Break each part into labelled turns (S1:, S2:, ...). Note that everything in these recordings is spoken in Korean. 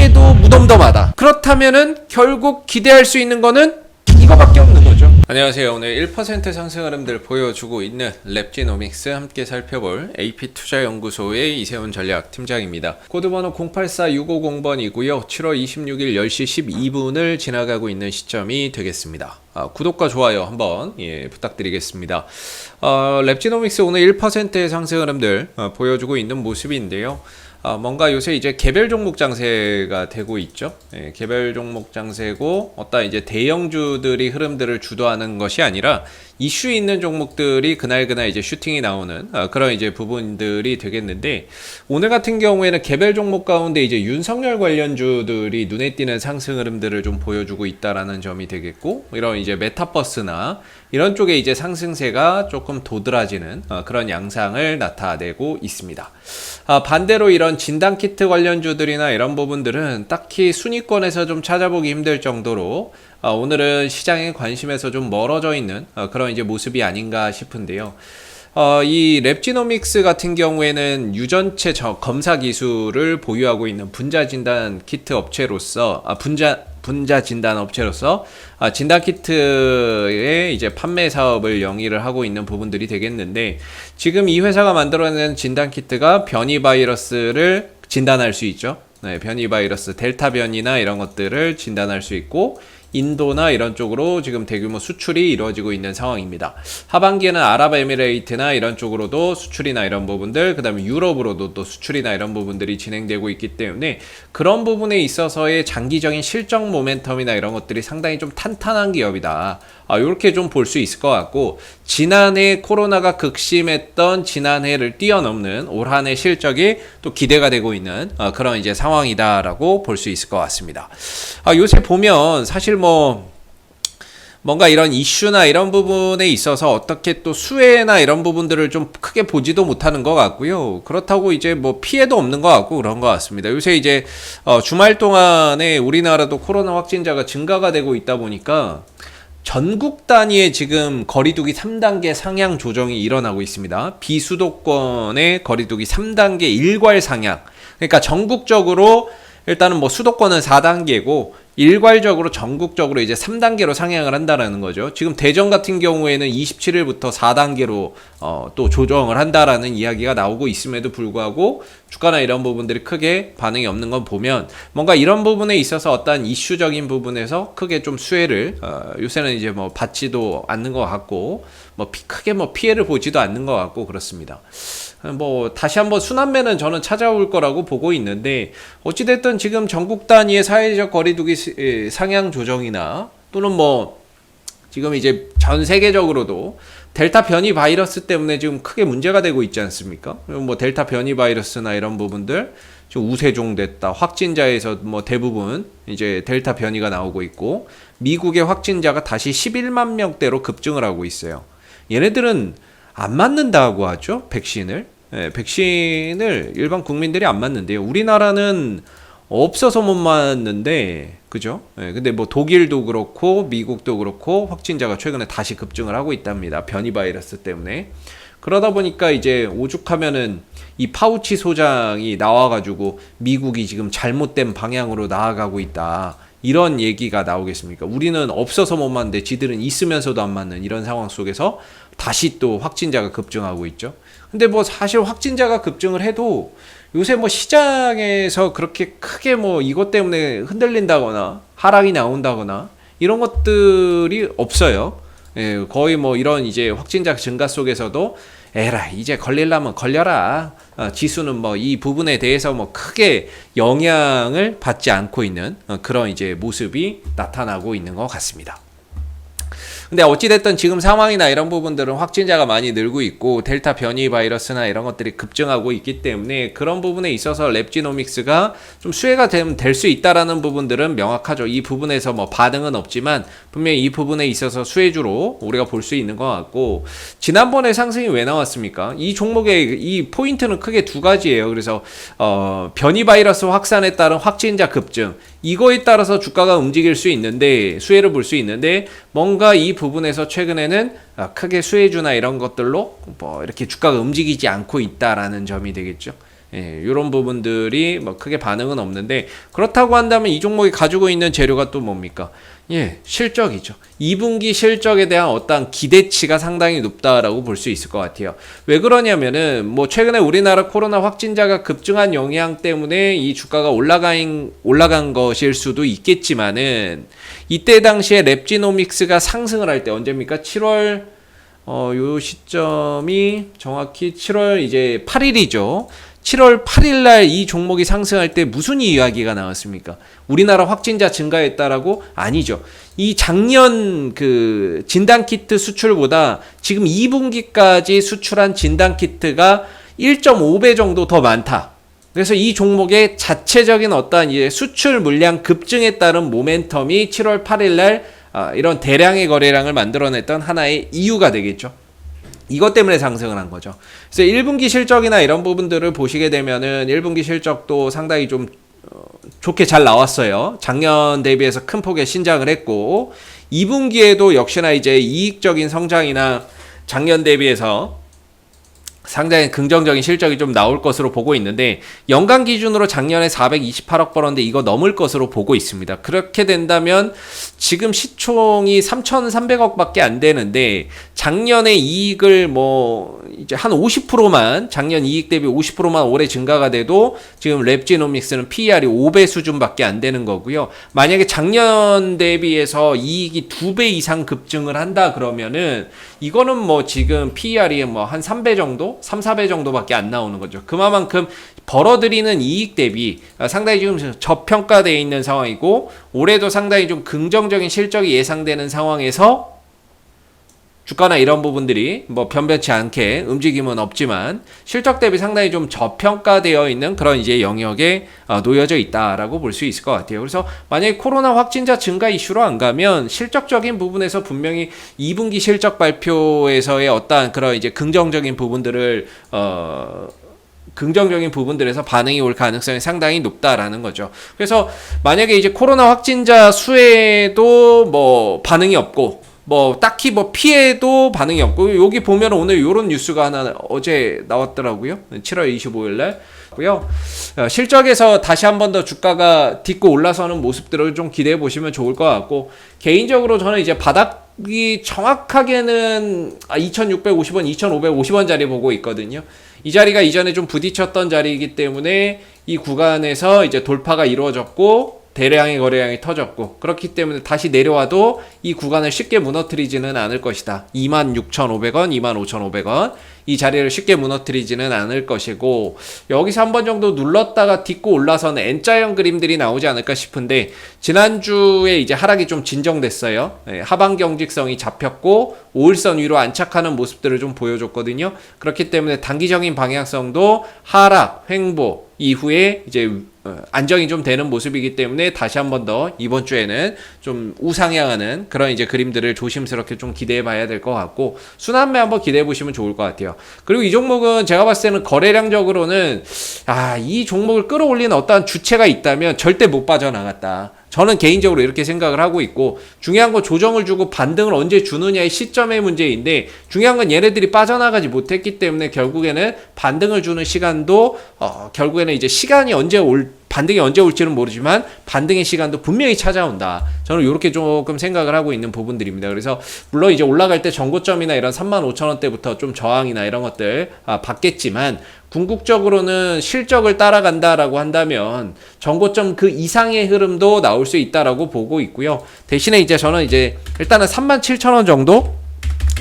S1: 보기에도 무덤덤하다. 그렇다면은 결국 기대할 수 있는 거는 이거밖에 없는 거죠. 안녕하세요. 오늘 1% 상승 흐름들 보여주고 있는 랩지노믹스 함께 살펴볼 AP투자연구소의 이세훈 전략팀장입니다. 코드번호 084650번이고요. 7월 26일 10시 12분을 지나가고 있는 시점이 되겠습니다. 구독과 좋아요 한번 부탁드리겠습니다. 랩지노믹스 오늘 1%의 상승 흐름들 보여주고 있는 모습인데요. 뭔가 요새 이제 개별 종목 장세가 되고 있죠. 개별 종목 장세고 어떤 이제 대형주들이 흐름들을 주도하는 것이 아니라 이슈 있는 종목들이 그날 이제 슈팅이 나오는 그런 이제 부분들이 되겠는데, 오늘 같은 경우에는 개별 종목 가운데 이제 윤석열 관련주들이 눈에 띄는 상승 흐름들을 좀 보여주고 있다라는 점이 되겠고, 이런 이제 메타버스나 이런 쪽에 이제 상승세가 조금 도드라지는 그런 양상을 나타내고 있습니다. 반대로 이런 진단키트 관련주들이나 이런 부분들은 딱히 순위권에서 좀 찾아보기 힘들 정도로 오늘은 시장의 관심에서 좀 멀어져 있는 그런 이제 모습이 아닌가 싶은데요. 이 랩지노믹스 같은 경우에는 유전체 검사 기술을 보유하고 있는 분자 진단 키트 업체로서 분자 진단 업체로서 진단 키트의 이제 판매 사업을 영위를 하고 있는 부분들이 되겠는데, 지금 이 회사가 만들어낸 진단 키트가 변이 바이러스를 진단할 수 있죠. 변이 바이러스 델타 변이나 이런 것들을 진단할 수 있고, 인도나 이런 쪽으로 지금 대규모 수출이 이루어지고 있는 상황입니다. 하반기에는 아랍에미레이트나 이런 쪽으로도 수출이나 이런 부분들, 그 다음에 유럽으로도 또 수출이나 이런 부분들이 진행되고 있기 때문에 그런 부분에 있어서의 장기적인 실적 모멘텀이나 이런 것들이 상당히 좀 탄탄한 기업이다. 이렇게 좀 볼 수 있을 것 같고, 지난해 코로나가 극심했던 지난해를 뛰어넘는 올 한 해 실적이 또 기대가 되고 있는 그런 이제 상황이다라고 볼 수 있을 것 같습니다. 요새 보면 사실 뭔가 이런 이슈나 이런 부분에 있어서 어떻게 또 수혜나 이런 부분들을 좀 크게 보지도 못하는 것 같고요. 그렇다고 이제 피해도 없는 것 같고 그런 것 같습니다. 요새 이제 주말 동안에 우리나라도 코로나 확진자가 증가가 되고 있다 보니까 전국 단위의 지금 거리두기 3단계 상향 조정이 일어나고 있습니다. 비수도권의 거리두기 3단계 일괄 상향. 그러니까 전국적으로 일단은 수도권은 4단계고 일괄적으로 전국적으로 이제 3단계로 상향을 한다라는 거죠. 지금 대전 같은 경우에는 27일부터 4단계로 또 조정을 한다라는 이야기가 나오고 있음에도 불구하고 주가나 이런 부분들이 크게 반응이 없는 건 보면 뭔가 이런 부분에 있어서 어떤 이슈적인 부분에서 크게 좀 수혜를 요새는 이제 받지도 않는 것 같고 크게 피해를 보지도 않는 것 같고 그렇습니다. 다시 한번 순환매는 저는 찾아올 거라고 보고 있는데, 어찌됐든 지금 전국 단위의 사회적 거리두기 상향 조정이나 또는 지금 이제 전 세계적으로도 델타 변이 바이러스 때문에 지금 크게 문제가 되고 있지 않습니까? 델타 변이 바이러스나 이런 부분들 좀 우세종됐다. 확진자에서 대부분 이제 델타 변이가 나오고 있고, 미국의 확진자가 다시 11만 명대로 급증을 하고 있어요. 얘네들은 안 맞는다고 하죠, 백신을. 백신을 일반 국민들이 안 맞는데요. 우리나라는 없어서 못 맞는데, 그죠? 근데 독일도 그렇고 미국도 그렇고 확진자가 최근에 다시 급증을 하고 있답니다. 변이 바이러스 때문에. 그러다 보니까 이제 오죽하면은 이 파우치 소장이 나와가지고 미국이 지금 잘못된 방향으로 나아가고 있다, 이런 얘기가 나오겠습니까? 우리는 없어서 못 맞는데 지들은 있으면서도 안 맞는 이런 상황 속에서 다시 또 확진자가 급증하고 있죠. 근데 사실 확진자가 급증을 해도 요새 시장에서 그렇게 크게 이것 때문에 흔들린다거나 하락이 나온다거나 이런 것들이 없어요. 거의 이런 이제 확진자 증가 속에서도 에라, 이제 걸리려면 걸려라. 지수는 이 부분에 대해서 크게 영향을 받지 않고 있는 그런 이제 모습이 나타나고 있는 것 같습니다. 근데 어찌됐든 지금 상황이나 이런 부분들은 확진자가 많이 늘고 있고 델타 변이 바이러스나 이런 것들이 급증하고 있기 때문에 그런 부분에 있어서 랩지노믹스가 좀 수혜가 될 수 있다라는 부분들은 명확하죠. 이 부분에서 반응은 없지만 분명히 이 부분에 있어서 수혜주로 우리가 볼 수 있는 것 같고, 지난번에 상승이 왜 나왔습니까? 이 종목의 이 포인트는 크게 두 가지예요. 그래서 변이 바이러스 확산에 따른 확진자 급증, 이거에 따라서 주가가 움직일 수 있는데, 수혜를 볼 수 있는데, 뭔가 이 부분에서 최근에는 크게 수혜주나 이런 것들로 이렇게 주가가 움직이지 않고 있다라는 점이 되겠죠. 이런 부분들이 뭐 크게 반응은 없는데, 그렇다고 한다면 이 종목이 가지고 있는 재료가 또 뭡니까? 실적이죠. 2분기 실적에 대한 어떠한 기대치가 상당히 높다라고 볼 수 있을 것 같아요. 왜 그러냐면은 뭐 최근에 우리나라 코로나 확진자가 급증한 영향 때문에 이 주가가 올라간 것일 수도 있겠지만은, 이때 당시에 랩지노믹스가 상승을 할 때 언제입니까? 7월 요 시점이 정확히 7월 이제 8일이죠. 7월 8일 날 이 종목이 상승할 때 무슨 이야기가 나왔습니까? 우리나라 확진자 증가했다라고? 아니죠. 이 작년 그 진단키트 수출보다 지금 2분기까지 수출한 진단키트가 1.5배 정도 더 많다. 그래서 이 종목의 자체적인 어떠한 이제 수출 물량 급증에 따른 모멘텀이 7월 8일 날 이런 대량의 거래량을 만들어냈던 하나의 이유가 되겠죠. 이것 때문에 상승을 한 거죠. 그래서 1분기 실적이나 이런 부분들을 보시게 되면은 1분기 실적도 상당히 좀 좋게 잘 나왔어요. 작년 대비해서 큰 폭의 신장을 했고, 2분기에도 역시나 이제 이익적인 성장이나 작년 대비해서 상당히 긍정적인 실적이 좀 나올 것으로 보고 있는데, 연간 기준으로 작년에 428억 벌었는데 이거 넘을 것으로 보고 있습니다. 그렇게 된다면 지금 시총이 3,300억 밖에 안 되는데, 작년에 이익을 뭐 이제 한 50%만, 작년 이익 대비 50%만 올해 증가가 돼도 지금 랩지노믹스는 PER이 5배 수준밖에 안 되는 거고요. 만약에 작년 대비해서 이익이 2배 이상 급증을 한다 그러면은 이거는 뭐 지금 PER이 뭐 한 3배 정도? 3, 4배 정도밖에 안 나오는 거죠. 그만큼 벌어들이는 이익 대비 상당히 지금 저평가되어 있는 상황이고, 올해도 상당히 좀 긍정적인 실적이 예상되는 상황에서 주가나 이런 부분들이 뭐 변변치 않게 움직임은 없지만 실적 대비 상당히 좀 저평가되어 있는 그런 이제 영역에 놓여져 있다라고 볼 수 있을 것 같아요. 그래서 만약에 코로나 확진자 증가 이슈로 안 가면 실적적인 부분에서 분명히 2분기 실적 발표에서의 어떠한 그런 이제 긍정적인 부분들에서 반응이 올 가능성이 상당히 높다라는 거죠. 그래서 만약에 이제 코로나 확진자 수에도 뭐 반응이 없고, 뭐 딱히 뭐 피해도 반응이 없고, 여기 보면 오늘 요런 뉴스가 하나 어제 나왔더라고요. 7월 25일 날. 실적에서 다시 한 번 더 주가가 딛고 올라서는 모습들을 좀 기대해 보시면 좋을 것 같고, 개인적으로 저는 이제 바닥이 정확하게는 2,650원, 2,550원 자리 보고 있거든요. 이 자리가 이전에 좀 부딪혔던 자리이기 때문에 이 구간에서 이제 돌파가 이루어졌고 대량의 거래량이 터졌고, 그렇기 때문에 다시 내려와도 이 구간을 쉽게 무너뜨리지는 않을 것이다. 26,500원, 25,500원 이 자리를 쉽게 무너뜨리지는 않을 것이고, 여기서 한 번 정도 눌렀다가 딛고 올라서는 N자형 그림들이 나오지 않을까 싶은데, 지난주에 이제 하락이 좀 진정됐어요. 하방 경직성이 잡혔고 5일선 위로 안착하는 모습들을 좀 보여줬거든요. 그렇기 때문에 단기적인 방향성도 하락, 횡보 이후에 이제 안정이 좀 되는 모습이기 때문에 다시 한 번 더 이번 주에는 좀 우상향하는 그런 이제 그림들을 조심스럽게 좀 기대해 봐야 될 것 같고, 순환매 한번 기대해 보시면 좋을 것 같아요. 그리고 이 종목은 제가 봤을 때는 거래량적으로는 이 종목을 끌어올리는 어떠한 주체가 있다면 절대 못 빠져나갔다. 저는 개인적으로 이렇게 생각을 하고 있고, 중요한 건 조정을 주고 반등을 언제 주느냐의 시점의 문제인데, 중요한 건 얘네들이 빠져나가지 못했기 때문에 결국에는 반등을 주는 시간도 결국에는 이제 반등이 언제 올지는 모르지만 반등의 시간도 분명히 찾아온다. 저는 이렇게 조금 생각을 하고 있는 부분들입니다. 그래서 물론 이제 올라갈 때 전고점이나 이런 35,000원대부터 좀 저항이나 이런 것들 받겠지만, 궁극적으로는 실적을 따라간다라고 한다면 전고점 그 이상의 흐름도 나올 수 있다라고 보고 있고요. 대신에 이제 저는 이제 일단은 37,000원 정도?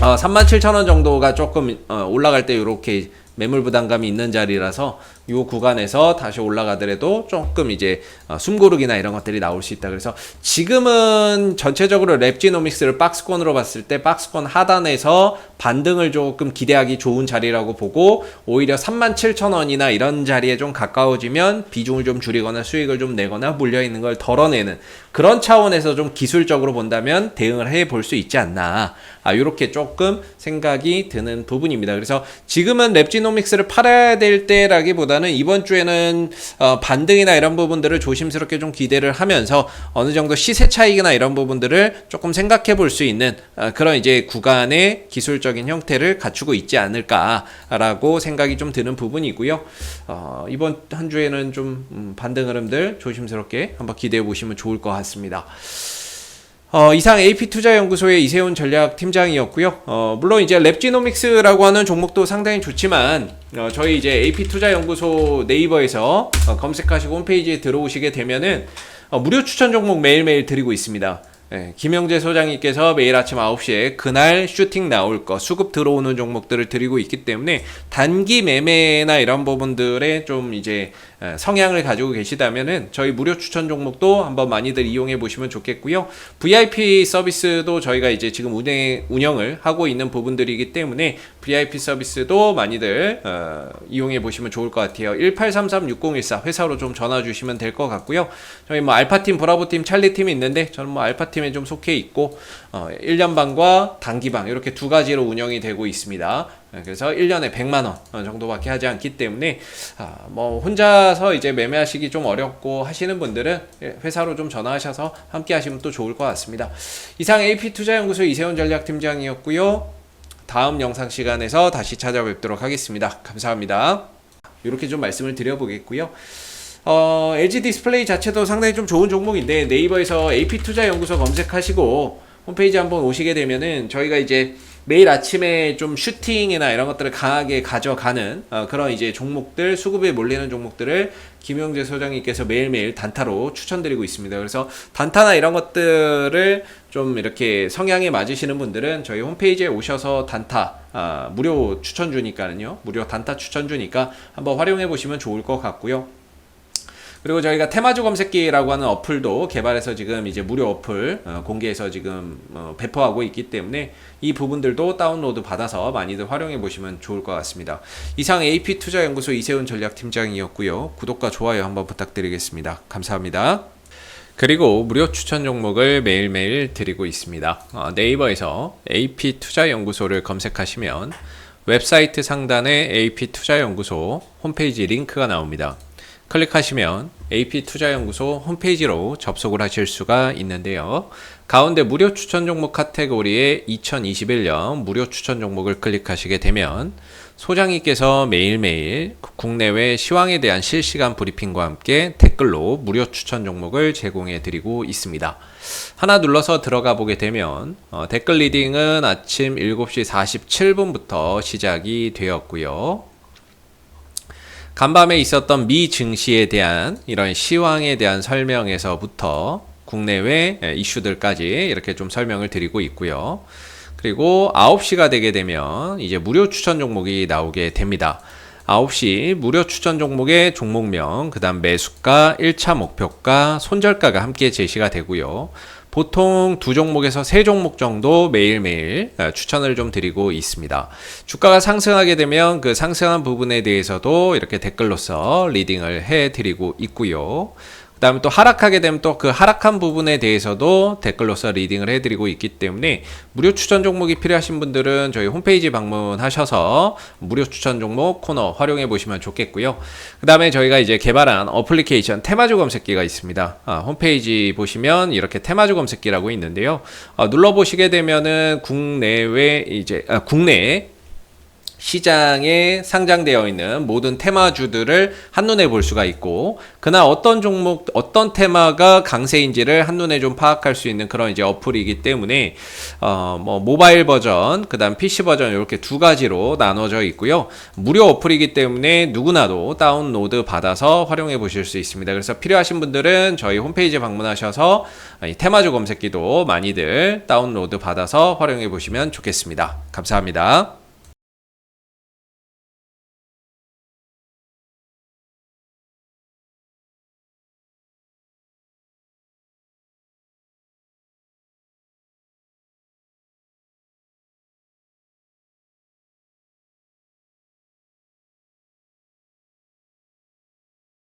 S1: 37,000원 정도가 조금 올라갈 때 이렇게 매물 부담감이 있는 자리라서 이 구간에서 다시 올라가더라도 조금 이제 숨고르기나 이런 것들이 나올 수 있다. 그래서 지금은 전체적으로 랩지노믹스를 박스권으로 봤을 때 박스권 하단에서 반등을 조금 기대하기 좋은 자리라고 보고, 오히려 37,000원이나 이런 자리에 좀 가까워지면 비중을 좀 줄이거나 수익을 좀 내거나 물려있는 걸 덜어내는 그런 차원에서 좀 기술적으로 본다면 대응을 해볼 수 있지 않나, 이렇게 조금 생각이 드는 부분입니다. 그래서 지금은 랩지노믹스를 팔아야 될 때라기보다 기대보다는 이번 주에는 반등이나 이런 부분들을 조심스럽게 좀 기대를 하면서 어느 정도 시세 차익이나 이런 부분들을 조금 생각해 볼 수 있는 그런 이제 구간의 기술적인 형태를 갖추고 있지 않을까라고 생각이 좀 드는 부분이고요. 이번 한 주에는 좀 반등 흐름들 조심스럽게 한번 기대해 보시면 좋을 것 같습니다. 이상 AP투자연구소의 이세훈 전략팀장이었고요. 물론 이제 랩지노믹스라고 하는 종목도 상당히 좋지만 저희 이제 AP투자연구소 네이버에서 검색하시고 홈페이지에 들어오시게 되면은 무료 추천 종목 매일매일 드리고 있습니다. 네, 김영재 소장님께서 매일 아침 9시에 그날 슈팅 나올 거 수급 들어오는 종목들을 드리고 있기 때문에 단기 매매나 이런 부분들에 좀 이제 성향을 가지고 계시다면은 저희 무료 추천 종목도 한번 많이들 이용해 보시면 좋겠고요. VIP 서비스도 저희가 이제 지금 운영을 하고 있는 부분들이기 때문에 VIP 서비스도 많이들 이용해 보시면 좋을 것 같아요. 1833-6014 회사로 좀 전화 주시면 될 것 같고요. 저희 뭐 알파팀, 브라보팀, 찰리팀이 있는데 저는 뭐 알파팀에 좀 속해 있고 1년방과 단기방 이렇게 두 가지로 운영이 되고 있습니다. 그래서 1년에 100만원 정도밖에 하지 않기 때문에 뭐 혼자서 이제 매매하시기 좀 어렵고 하시는 분들은 회사로 좀 전화하셔서 함께 하시면 또 좋을 것 같습니다. 이상 AP투자연구소 이세훈 전략팀장이었고요. 다음 영상 시간에서 다시 찾아뵙도록 하겠습니다. 감사합니다. 이렇게 좀 말씀을 드려보겠고요. LG 디스플레이 자체도 상당히 좀 좋은 종목인데 네이버에서 AP투자연구소 검색하시고 홈페이지 한번 오시게 되면은 저희가 이제 매일 아침에 좀 슈팅이나 이런 것들을 강하게 가져가는 그런 이제 종목들, 수급에 몰리는 종목들을 김영재 소장님께서 매일매일 단타로 추천드리고 있습니다. 그래서 단타나 이런 것들을 좀 이렇게 성향에 맞으시는 분들은 저희 홈페이지에 오셔서 단타 무료 추천 주니까는요, 무료 단타 추천 주니까 한번 활용해 보시면 좋을 것 같고요. 그리고 저희가 테마주 검색기라고 하는 어플도 개발해서 지금 이제 무료 어플 공개해서 지금 배포하고 있기 때문에 이 부분들도 다운로드 받아서 많이들 활용해 보시면 좋을 것 같습니다. 이상 AP투자연구소 이세훈 전략팀장이었고요. 구독과 좋아요 한번 부탁드리겠습니다. 감사합니다. 그리고 무료 추천 종목을 매일매일 드리고 있습니다. 네이버에서 AP투자연구소를 검색하시면 웹사이트 상단에 AP투자연구소 홈페이지 링크가 나옵니다. 클릭하시면 AP투자연구소 홈페이지로 접속을 하실 수가 있는데요. 가운데 무료 추천 종목 카테고리에 2021년 무료 추천 종목을 클릭하시게 되면 소장님께서 매일매일 국내외 시황에 대한 실시간 브리핑과 함께 댓글로 무료 추천 종목을 제공해 드리고 있습니다. 하나 눌러서 들어가 보게 되면 댓글 리딩은 아침 7시 47분부터 시작이 되었고요. 간밤에 있었던 미 증시에 대한 이런 시황에 대한 설명에서부터 국내외 이슈들까지 이렇게 좀 설명을 드리고 있고요. 그리고 9시가 되게 되면 이제 무료 추천 종목이 나오게 됩니다. 9시 무료 추천 종목의 종목명, 그 다음 매수가, 1차 목표가, 손절가가 함께 제시가 되고요. 보통 두 종목에서 세 종목 정도 매일매일 추천을 좀 드리고 있습니다. 주가가 상승하게 되면 그 상승한 부분에 대해서도 이렇게 댓글로서 리딩을 해 드리고 있고요. 그 다음에 또 하락하게 되면 또 그 하락한 부분에 대해서도 댓글로서 리딩을 해드리고 있기 때문에 무료 추천 종목이 필요하신 분들은 저희 홈페이지 방문하셔서 무료 추천 종목 코너 활용해 보시면 좋겠고요. 그 다음에 저희가 이제 개발한 어플리케이션 테마주 검색기가 있습니다. 홈페이지 보시면 이렇게 테마주 검색기라고 있는데요. 눌러보시게 되면은 국내외 이제 국내 시장에 상장되어 있는 모든 테마주들을 한눈에 볼 수가 있고, 그날 어떤 종목, 어떤 테마가 강세인지를 한눈에 좀 파악할 수 있는 그런 이제 어플이기 때문에, 뭐, 모바일 버전, 그 다음 PC 버전 이렇게 두 가지로 나눠져 있고요. 무료 어플이기 때문에 누구나도 다운로드 받아서 활용해 보실 수 있습니다. 그래서 필요하신 분들은 저희 홈페이지 방문하셔서 이 테마주 검색기도 많이들 다운로드 받아서 활용해 보시면 좋겠습니다. 감사합니다.